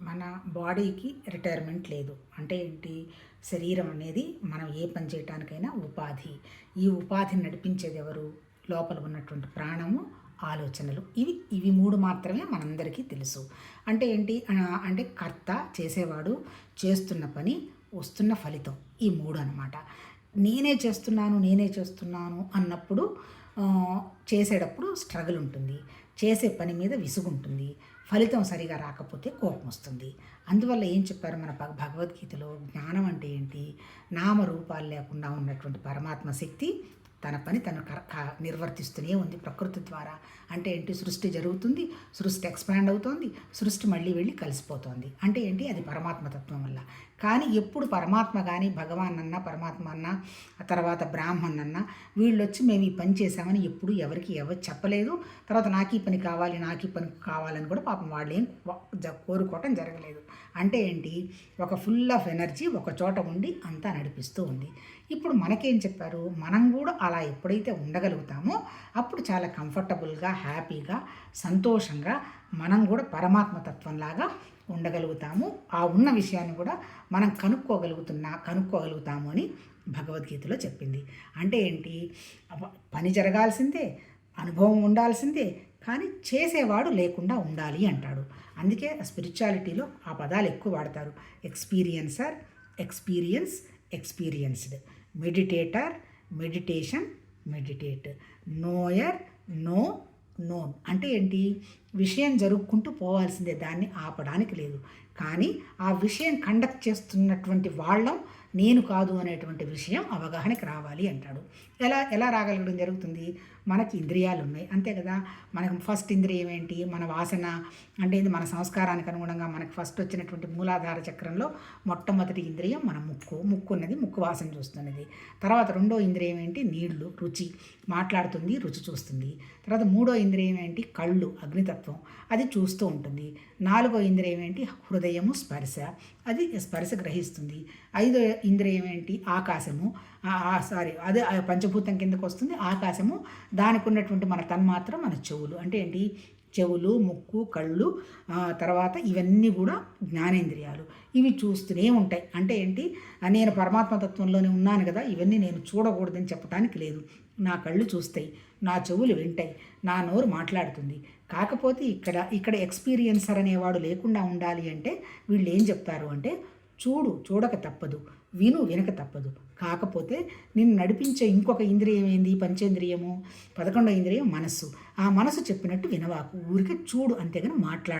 మన బాడీకి రిటైర్మెంట్ లేదు. అంటే ఏంటి? శరీరం అనేది మనం ఏ పని చేయటానికైనా ఉపాధి. ఈ ఉపాధిని నడిపించేది ఎవరు? లోపల ఉన్నటువంటి ప్రాణము, ఆలోచనలు. ఇవి 3 మాత్రమే మనందరికీ తెలుసు. అంటే ఏంటి? అంటే కర్త, చేసేవాడు, చేస్తున్న పని, వస్తున్న ఫలితం. ఈ 3 అనమాట. నేనే చేస్తున్నాను అన్నప్పుడు చేసేటప్పుడు స్ట్రగుల్ ఉంటుంది. చేసే పని మీద విసుగుంటుంది. ఫలితం సరిగా రాకపోతే కోపం వస్తుంది. అందువల్ల ఏం చెప్పారు మన భగవద్గీతలో? జ్ఞానం అంటే ఏంటి? నామరూపాలు లేకుండా ఉన్నటువంటి పరమాత్మ శక్తి తన పని తను నిర్వర్తిస్తూనే ఉంది ప్రకృతి ద్వారా. అంటే ఏంటి? సృష్టి జరుగుతుంది, సృష్టి ఎక్స్పాండ్ అవుతోంది, సృష్టి మళ్ళీ వెళ్ళి కలిసిపోతోంది. అంటే ఏంటి? అది పరమాత్మతత్వం వల్ల. కానీ ఎప్పుడు పరమాత్మ కానీ భగవాన్ అన్నా, పరమాత్మ అన్నా, ఆ తర్వాత బ్రాహ్మణ్ అన్నా, వీళ్ళు వచ్చి మేము ఈ పని చేసామని ఎప్పుడు ఎవరికి చెప్పలేదు. తర్వాత నాకు ఈ పని కావాలని కూడా పాపం వాళ్ళు ఏం కోరుకోవటం జరగలేదు. అంటే ఏంటి? ఒక ఫుల్ ఆఫ్ ఎనర్జీ ఒక చోట ఉండి అంతా నడిపిస్తూ ఉంది. ఇప్పుడు మనకేం చెప్పారు? మనం కూడా అలా ఎప్పుడైతే ఉండగలుగుతామో అప్పుడు చాలా కంఫర్టబుల్గా, హ్యాపీగా, సంతోషంగా మనం కూడా పరమాత్మతత్వంలాగా ఉండగలుగుతాము. ఆ ఉన్న విషయాన్ని కూడా మనం కనుక్కోగలుగుతాము అని భగవద్గీతలో చెప్పింది. అంటే ఏంటి? పని జరగాల్సిందే, అనుభవం ఉండాల్సిందే, కానీ చేసేవాడు లేకుండా ఉండాలి అంటాడు. అందుకే స్పిరిచువాలిటీలో ఆ పదాలు ఎక్కువ వాడతారు. Experiencer, experienced, meditator, meditation, meditate, knower, known. అంటే ఏంటి? విషయం జరుపుకుంటూ పోవాల్సిందే, దాన్ని ఆపడానికి లేదు. కానీ ఆ విషయం కండక్ట్ చేస్తున్నటువంటి వాళ్ళం నేను కాదు అనేటువంటి విషయం అవగాహనకి రావాలి అంటాడు. ఎలా రాగలగడం జరుగుతుంది? మనకి ఇంద్రియాలు ఉన్నాయి, అంతే కదా. మనకు ఫస్ట్ ఇంద్రియం ఏంటి? మన వాసన. అంటే ఇది మన సంస్కారానికి అనుగుణంగా మనకు ఫస్ట్ వచ్చినటువంటి మూలాధార చక్రంలో మొట్టమొదటి ఇంద్రియం మన ముక్కు ఉన్నది, ముక్కు వాసన చూస్తున్నది. తర్వాత రెండో ఇంద్రియం ఏంటి? నీళ్లు, రుచి, మాట్లాడుతుంది, రుచి చూస్తుంది. తర్వాత మూడో ఇంద్రియం ఏంటి? కళ్ళు, అగ్నితత్వం, అది చూస్తూ ఉంటుంది. నాలుగో ఇంద్రియం ఏంటి? హృదయము, స్పర్శ, అది స్పర్శ గ్రహిస్తుంది. ఐదో ఇంద్రియం ఏంటి? ఆకాశము, అదే పంచభూతం కిందకు వస్తుంది ఆకాశము. దానికి ఉన్నటువంటి మన తన్మాత్రం మన చెవులు. అంటే ఏంటి? చెవులు, ముక్కు, కళ్ళు, తర్వాత ఇవన్నీ కూడా జ్ఞానేంద్రియాలు. ఇవి చూస్తూనే ఉంటాయి. అంటే ఏంటి? నేను పరమాత్మతత్వంలోనే ఉన్నాను కదా, ఇవన్నీ నేను చూడకూడదని చెప్పడానికి లేదు. నా కళ్ళు చూస్తాయి, నా చెవులు వింటాయి, నా నోరు మాట్లాడుతుంది. కాకపోతే ఇక్కడ ఎక్స్పీరియన్సర్ అనేవాడు లేకుండా ఉండాలి అంటే వీళ్ళు ఏం చెప్తారు అంటే, చూడక తప్పదు, వినక తప్పదు. కాకపోతే నిన్ను నడిపించే ఇంకొక ఇంద్రియం ఏంది? పంచేంద్రియము, 11వ ఇంద్రియం మనస్సు. ఆ మనసు చెప్పినట్టు వినవాకు, ఊరికే చూడు, అంతేగాని మాట్లాడు.